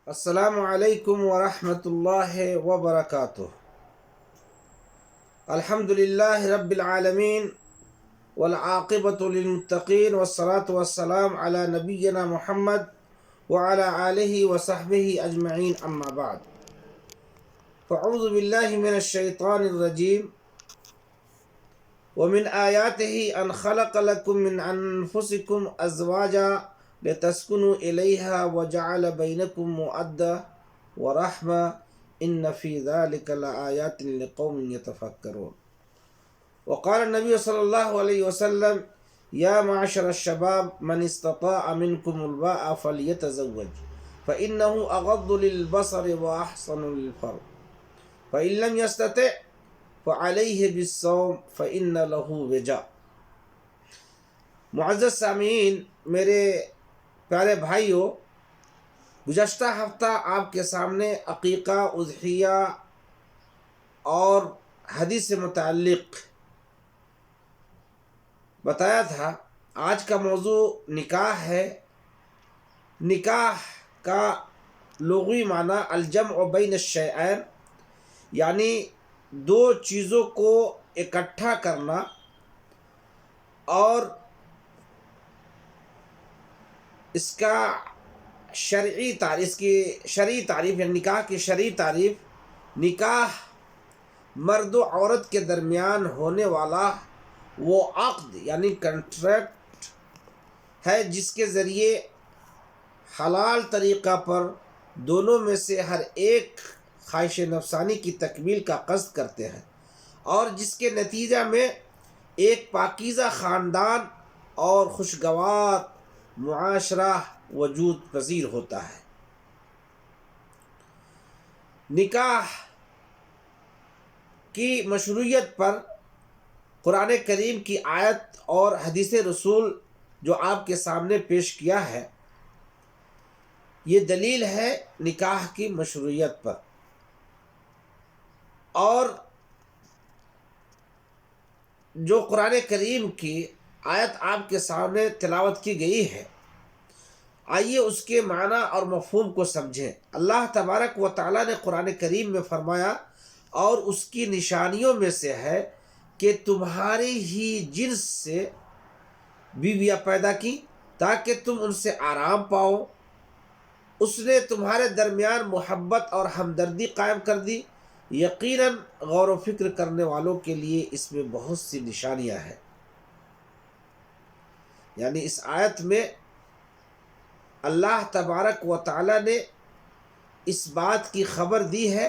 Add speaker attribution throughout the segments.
Speaker 1: السلام علیکم ورحمۃ اللہ وبرکاتہ۔ الحمد للہ رب العالمین والعاقبۃ للمتقین والصلاة والسلام علی نبینا محمد وعلی آلہ وصحبہ اجمعین، اما بعد فاعوذ باللہ من الشیطان الرجیم۔ ومن آیاتہ ان خلق لکم من انفسکم ازواجا لتسکنوا الیہا وجعل بینکم مودۃ ورحمۃ ان فی ذلک لآیات لقوم یتفکرون۔ وقال النبی صلی اللہ علیہ وسلم یا معشر الشباب من استطاع منکم الباء فلیتزوج فإنه اغض للبصر واحسن للفرج فإن لم يستطع فعلیہ بالصوم فإن له وجاء۔ معزز سامعین، میرے پیارے بھائیوں، گزشتہ ہفتہ آپ کے سامنے عقیقہ، اضحیہ اور حدیث سے متعلق بتایا تھا۔ آج کا موضوع نکاح ہے۔ نکاح کا لغوی معنی الجمع بین الشیئین، یعنی دو چیزوں کو اکٹھا کرنا، اور اس کا اس کی شرعی تعریف، یعنی نکاح کی شرعی تعریف، نکاح مرد و عورت کے درمیان ہونے والا وہ عقد یعنی کنٹریکٹ ہے جس کے ذریعے حلال طریقہ پر دونوں میں سے ہر ایک خواہش نفسانی کی تکمیل کا قصد کرتے ہیں، اور جس کے نتیجہ میں ایک پاکیزہ خاندان اور خوشگوار معاشرہ وجود پذیر ہوتا ہے۔ نکاح کی مشروعیت پر قرآن کریم کی آیت اور حدیث رسول جو آپ کے سامنے پیش کیا ہے، یہ دلیل ہے نکاح کی مشروعیت پر۔ اور جو قرآن کریم کی آیت آپ کے سامنے تلاوت کی گئی ہے، آئیے اس کے معنی اور مفہوم کو سمجھیں۔ اللہ تبارک و تعالیٰ نے قرآن کریم میں فرمایا، اور اس کی نشانیوں میں سے ہے کہ تمہاری ہی جنس سے بیویاں پیدا کی تاکہ تم ان سے آرام پاؤ۔ اس نے تمہارے درمیان محبت اور ہمدردی قائم کر دی۔ یقیناً غور و فکر کرنے والوں کے لیے اس میں بہت سی نشانیاں ہیں۔ یعنی اس آیت میں اللہ تبارک و تعالی نے اس بات کی خبر دی ہے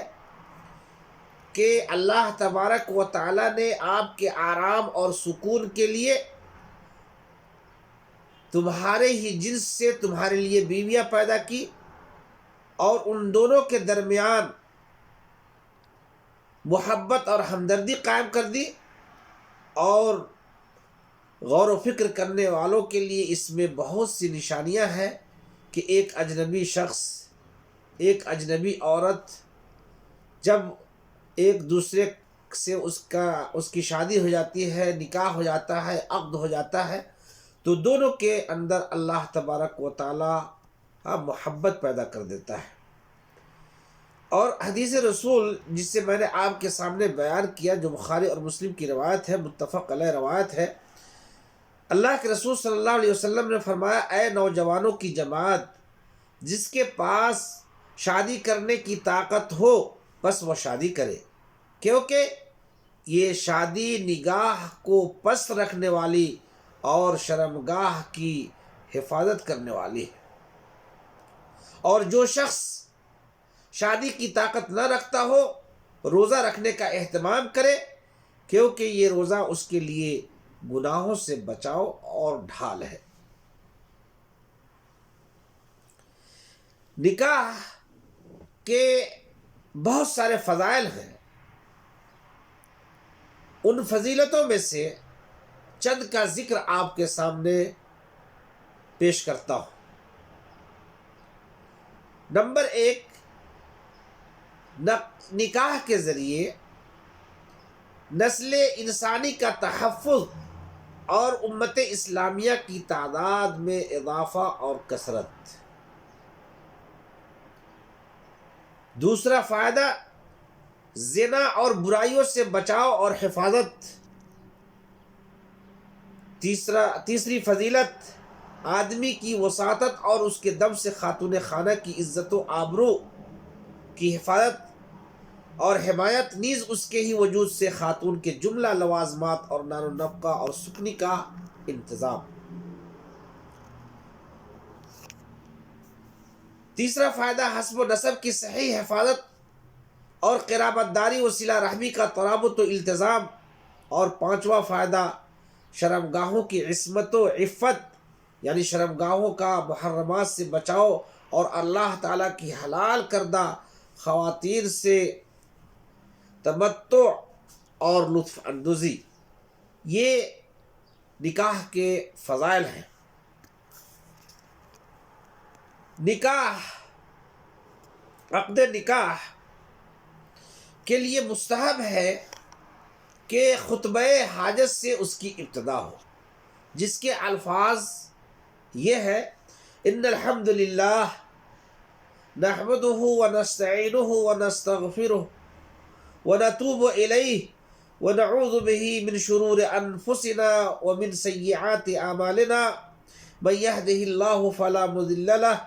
Speaker 1: کہ اللہ تبارک و تعالی نے آپ کے آرام اور سکون کے لیے تمہارے ہی جنس سے تمہارے لیے بیویاں پیدا کی، اور ان دونوں کے درمیان محبت اور ہمدردی قائم کر دی۔ اور غور و فکر کرنے والوں کے لیے اس میں بہت سی نشانیاں ہیں کہ ایک اجنبی شخص، ایک اجنبی عورت جب ایک دوسرے سے اس کی شادی ہو جاتی ہے، نکاح ہو جاتا ہے، عقد ہو جاتا ہے، تو دونوں کے اندر اللہ تبارک و تعالی محبت پیدا کر دیتا ہے۔ اور حدیث رسول جس سے میں نے آپ کے سامنے بیان کیا، جو بخاری اور مسلم کی روایت ہے، متفق علیہ روایت ہے، اللہ کے رسول صلی اللہ علیہ وسلم نے فرمایا، اے نوجوانوں کی جماعت، جس کے پاس شادی کرنے کی طاقت ہو بس وہ شادی کرے، کیونکہ یہ شادی نگاہ کو پست رکھنے والی اور شرمگاہ کی حفاظت کرنے والی ہے۔ اور جو شخص شادی کی طاقت نہ رکھتا ہو، روزہ رکھنے کا اہتمام کرے، کیونکہ یہ روزہ اس کے لیے گناہوں سے بچاؤ اور ڈھال ہے۔ نکاح کے بہت سارے فضائل ہیں۔ ان فضیلتوں میں سے چند کا ذکر آپ کے سامنے پیش کرتا ہوں۔ نمبر 1، نکاح کے ذریعے نسل انسانی کا تحفظ اور امت اسلامیہ کی تعداد میں اضافہ اور کثرت۔ دوسرا فائدہ زنا اور برائیوں سے بچاؤ اور حفاظت۔ تیسری فضیلت آدمی کی وساطت اور اس کے دم سے خاتون خانہ کی عزت و آبرو کی حفاظت اور حمایت، نیز اس کے ہی وجود سے خاتون کے جملہ لوازمات اور نان و نفقہ اور سکنی کا انتظام۔ تیسرا فائدہ حسب و نسب کی صحیح حفاظت اور قرابت داری و صلہ رحمی کا ترابط و التزام۔ اور پانچواں فائدہ شرمگاہوں کی عصمت و عفت، یعنی شرمگاہوں کا محرمات سے بچاؤ اور اللہ تعالیٰ کی حلال کردہ خواتین سے تمتع اور لطف اندوزی۔ یہ نکاح کے فضائل ہیں۔ عقد نکاح کے لیے مستحب ہے کہ خطبہ حاجت سے اس کی ابتدا ہو، جس کے الفاظ یہ ہے: ان الحمد للہ نحمده ونستعینه ونستغفره ونتوب الیہ ونعوذ به من شرور انفسنا ومن سیئات اعمالنا من يهده الله فلا مضل له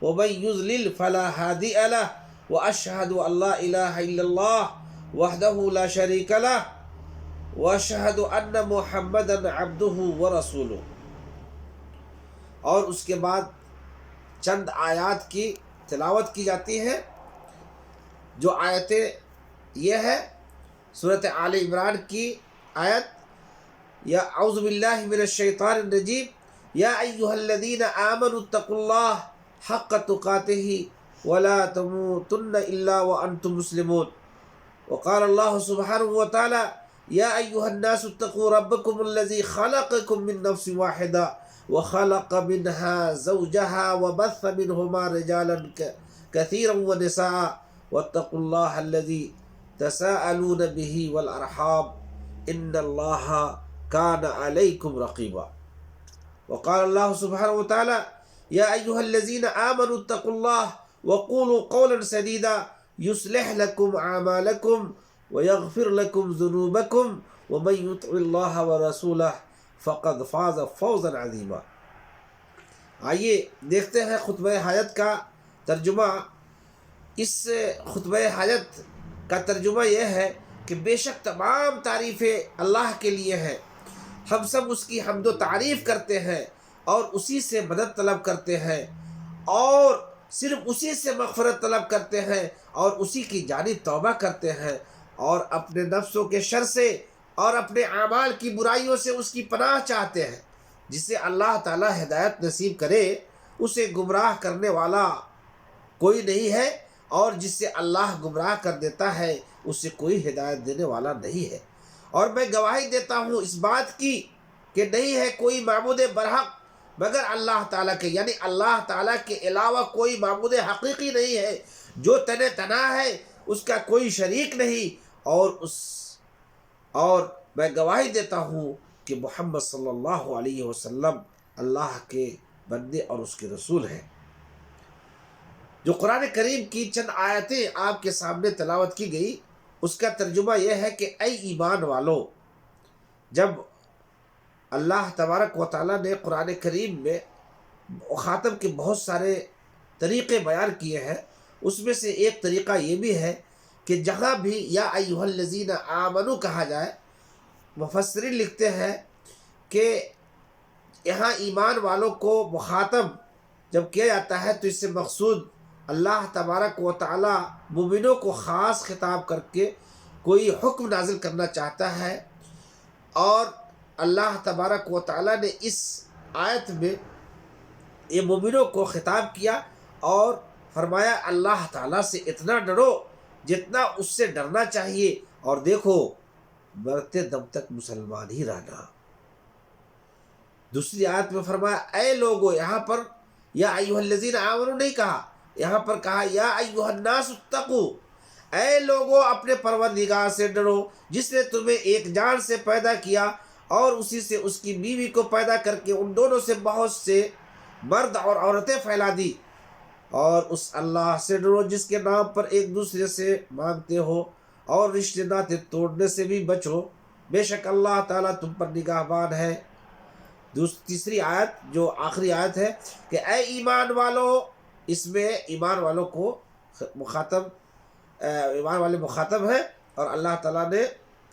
Speaker 1: ومن يضلل فلا هادي له واشهد ان لا اله الا الله وحده لا شريك له واشهد ان محمدا عبده ورسوله۔ اور اس کے بعد چند آیات کی تلاوت کی جاتی ہے، جو آیتیں یہ ہے سورۃ آل عمران کی آیت: یا اعوذ باللہ من الشیطان الرجیم یا ایھا الذین آمنوا اتقوا اللہ حق تقاتہ ولا تموتن الا وانتم مسلمون۔ وقال اللہ سبحانہ وتعالی: یا ایھا الناس اتقوا ربکم الذی خلقکم من نفس واحدہ وخلق منها زوجها وبث منهما رجالا كثيرا ونساء واتقوا الله الذي تساءلون به والأرحام إن الله كان عليكم رقيبا۔ وقال الله سبحانه وتعالى: يا أيها الذين آمنوا اتقوا الله وقولوا قولا سديدا يصلح لكم أعمالكم ويغفر لكم ذنوبكم ومن يطع الله ورسوله فقد فاز فوزا عظیما۔ آئیے دیکھتے ہیں خطبہ حاجت کا ترجمہ۔ اس خطبہ حاجت کا ترجمہ یہ ہے کہ بے شک تمام تعریفیں اللہ کے لیے ہیں، ہم سب اس کی حمد و تعریف کرتے ہیں اور اسی سے مدد طلب کرتے ہیں اور صرف اسی سے مغفرت طلب کرتے ہیں اور اسی کی جانب توبہ کرتے ہیں اور اپنے نفسوں کے شر سے اور اپنے اعمال کی برائیوں سے اس کی پناہ چاہتے ہیں۔ جسے اللہ تعالیٰ ہدایت نصیب کرے اسے گمراہ کرنے والا کوئی نہیں ہے، اور جس سے اللہ گمراہ کر دیتا ہے اسے کوئی ہدایت دینے والا نہیں ہے۔ اور میں گواہی دیتا ہوں اس بات کی کہ نہیں ہے کوئی معبود برحق مگر اللہ تعالیٰ کے، یعنی اللہ تعالیٰ کے علاوہ کوئی معبود حقیقی نہیں ہے جو تنہا ہے، اس کا کوئی شریک نہیں، اور میں گواہی دیتا ہوں کہ محمد صلی اللہ علیہ وسلم اللہ کے بندے اور اس کے رسول ہیں۔ جو قرآن کریم کی چند آیتیں آپ کے سامنے تلاوت کی گئی، اس کا ترجمہ یہ ہے کہ اے ایمان والو، جب اللہ تبارک و تعالیٰ نے قرآن کریم میں مخاطب کے بہت سارے طریقے بیان کیے ہیں، اس میں سے ایک طریقہ یہ بھی ہے کہ جہاں بھی یا ایھا الذین آمنوا کہا جائے، مفسرین لکھتے ہیں کہ یہاں ایمان والوں کو مخاطب جب کیا جاتا ہے تو اس سے مقصود اللہ تبارک و تعالی مومنوں کو خاص خطاب کر کے کوئی حکم نازل کرنا چاہتا ہے، اور اللہ تبارک و تعالی نے اس آیت میں یہ مومنوں کو خطاب کیا اور فرمایا اللہ تعالیٰ سے اتنا ڈرو جتنا اس سے ڈرنا چاہیے، اور دیکھو مرتے دم تک مسلمان ہی رہنا۔ دوسری آیت میں فرمایا اے لوگو، یہاں پر یا ایھا الذین آمنوا نہیں کہا، یہاں پر کہا یا ایھا الناس اتقوا، اے لوگو اپنے پروردگار سے ڈرو جس نے تمہیں ایک جان سے پیدا کیا اور اسی سے اس کی بیوی کو پیدا کر کے ان دونوں سے بہت سے مرد اور عورتیں پھیلا دی، اور اس اللہ سے ڈرو جس کے نام پر ایک دوسرے سے مانگتے ہو، اور رشتے ناطے توڑنے سے بھی بچو، بے شک اللہ تعالیٰ تم پر نگہبان ہے۔ تیسری آیت جو آخری آیت ہے کہ اے ایمان والو، اس میں ایمان والوں کو مخاطب، ایمان والے مخاطب ہیں، اور اللہ تعالیٰ نے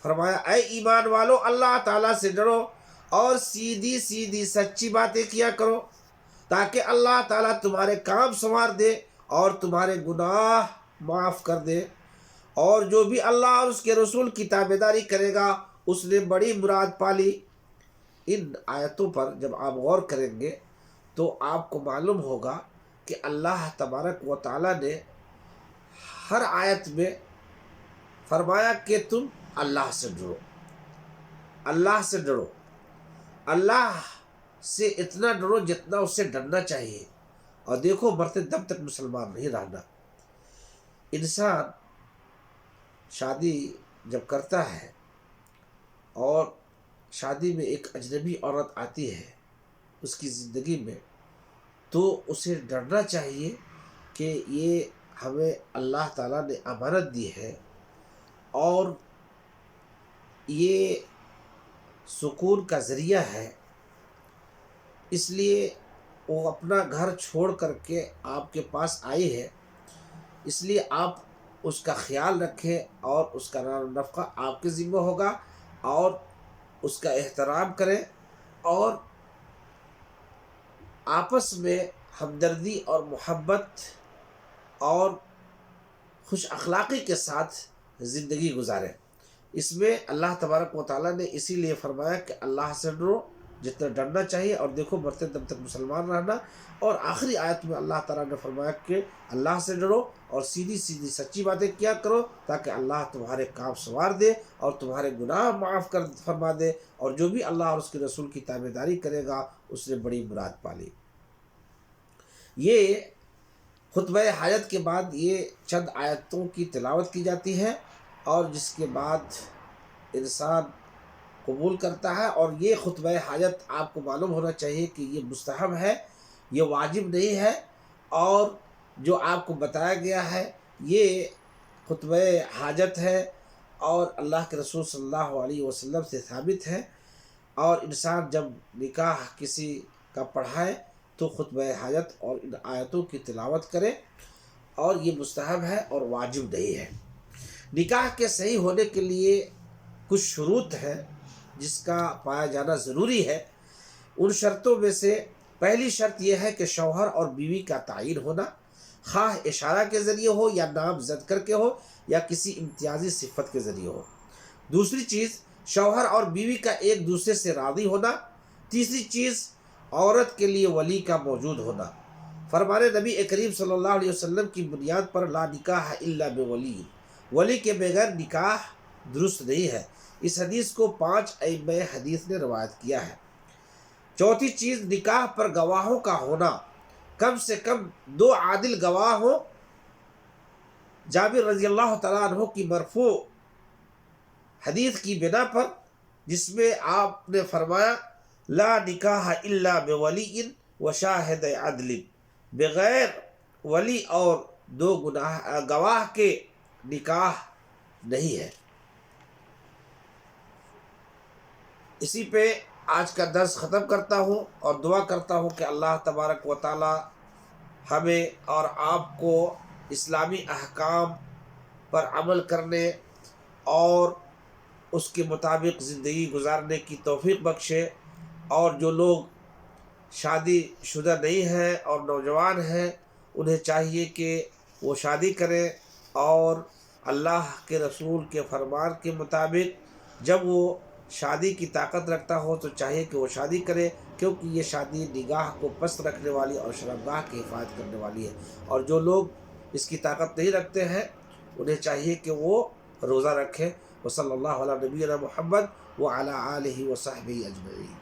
Speaker 1: فرمایا اے ایمان والو اللہ تعالیٰ سے ڈرو اور سیدھی سیدھی سچی باتیں کیا کرو، تاکہ اللہ تعالیٰ تمہارے کام سنوار دے اور تمہارے گناہ معاف کر دے، اور جو بھی اللہ اور اس کے رسول کی تابعداری کرے گا اس نے بڑی مراد پالی۔ ان آیتوں پر جب آپ غور کریں گے تو آپ کو معلوم ہوگا کہ اللہ تبارک و تعالیٰ نے ہر آیت میں فرمایا کہ تم اللہ سے ڈرو، اللہ سے ڈرو، اللہ سے اتنا ڈرو جتنا اس سے ڈرنا چاہیے۔ اور دیکھو مرتے دم تک مسلمان نہیں رہنا۔ انسان شادی جب کرتا ہے اور شادی میں ایک اجنبی عورت آتی ہے اس کی زندگی میں، تو اسے ڈرنا چاہیے کہ یہ ہمیں اللہ تعالیٰ نے امانت دی ہے، اور یہ سکون کا ذریعہ ہے، اس لیے وہ اپنا گھر چھوڑ کر کے آپ کے پاس آئی ہے، اس لیے آپ اس کا خیال رکھیں اور اس کا نفقہ آپ کے ذمہ ہوگا، اور اس کا احترام کریں، اور آپس میں ہمدردی اور محبت اور خوش اخلاقی کے ساتھ زندگی گزاریں۔ اس میں اللہ تبارک و تعالیٰ نے اسی لیے فرمایا کہ اللہ سے ڈرو جتنا ڈرنا چاہیے، اور دیکھو مرتے دم تک مسلمان رہنا۔ اور آخری آیت میں اللہ تعالیٰ نے فرمایا کہ اللہ سے ڈرو اور سیدھی سیدھی سچی باتیں کیا کرو، تاکہ اللہ تمہارے کام سنوار دے اور تمہارے گناہ معاف کر فرما دے، اور جو بھی اللہ اور اس کے رسول کی تابعداری کرے گا اس نے بڑی مراد پالی۔ یہ خطبہ حاجت کے بعد یہ چند آیتوں کی تلاوت کی جاتی ہے، اور جس کے بعد انسان قبول کرتا ہے۔ اور یہ خطبہ حاجت آپ کو معلوم ہونا چاہیے کہ یہ مستحب ہے، یہ واجب نہیں ہے، اور جو آپ کو بتایا گیا ہے یہ خطبہ حاجت ہے اور اللہ کے رسول صلی اللہ علیہ وسلم سے ثابت ہے۔ اور انسان جب نکاح کسی کا پڑھائے تو خطبہ حاجت اور ان آیتوں کی تلاوت کرے، اور یہ مستحب ہے اور واجب نہیں ہے۔ نکاح کے صحیح ہونے کے لیے کچھ شروط ہیں جس کا پایا جانا ضروری ہے۔ ان شرطوں میں سے پہلی شرط یہ ہے کہ شوہر اور بیوی کا تعین ہونا، خواہ اشارہ کے ذریعے ہو یا نام زد کر کے ہو یا کسی امتیازی صفت کے ذریعے ہو۔ دوسری چیز شوہر اور بیوی کا ایک دوسرے سے راضی ہونا۔ تیسری چیز عورت کے لیے ولی کا موجود ہونا۔ فرمان نبی کریم صلی اللہ علیہ وسلم کی بنیاد پر لا نکاح الا بولی، ولی کے بغیر نکاح درست نہیں ہے۔ اس حدیث کو 5 ائمہ حدیث نے روایت کیا ہے۔ چوتھی چیز نکاح پر گواہوں کا ہونا، کم سے کم 2 عادل گواہ ہوں۔ جابر رضی اللہ تعالیٰ عنہ کی مرفوع حدیث کی بنا پر، جس میں آپ نے فرمایا لا نکاح الا بولی و شاہد عدل، بغیر ولی اور 2 گواہ کے نکاح نہیں ہے۔ اسی پہ آج کا درس ختم کرتا ہوں، اور دعا کرتا ہوں کہ اللہ تبارک و تعالی ہمیں اور آپ کو اسلامی احکام پر عمل کرنے اور اس کے مطابق زندگی گزارنے کی توفیق بخشے۔ اور جو لوگ شادی شدہ نہیں ہیں اور نوجوان ہیں، انہیں چاہیے کہ وہ شادی کریں، اور اللہ کے رسول کے فرمان کے مطابق جب وہ شادی کی طاقت رکھتا ہو تو چاہیے کہ وہ شادی کرے، کیونکہ یہ شادی نگاہ کو پست رکھنے والی اور شرمگاہ کی حفاظت کرنے والی ہے۔ اور جو لوگ اس کی طاقت نہیں رکھتے ہیں انہیں چاہیے کہ وہ روزہ رکھیں۔ وصلی اللہ علی نبینا محمد وعلی آلہ وصحبہ اجمعین۔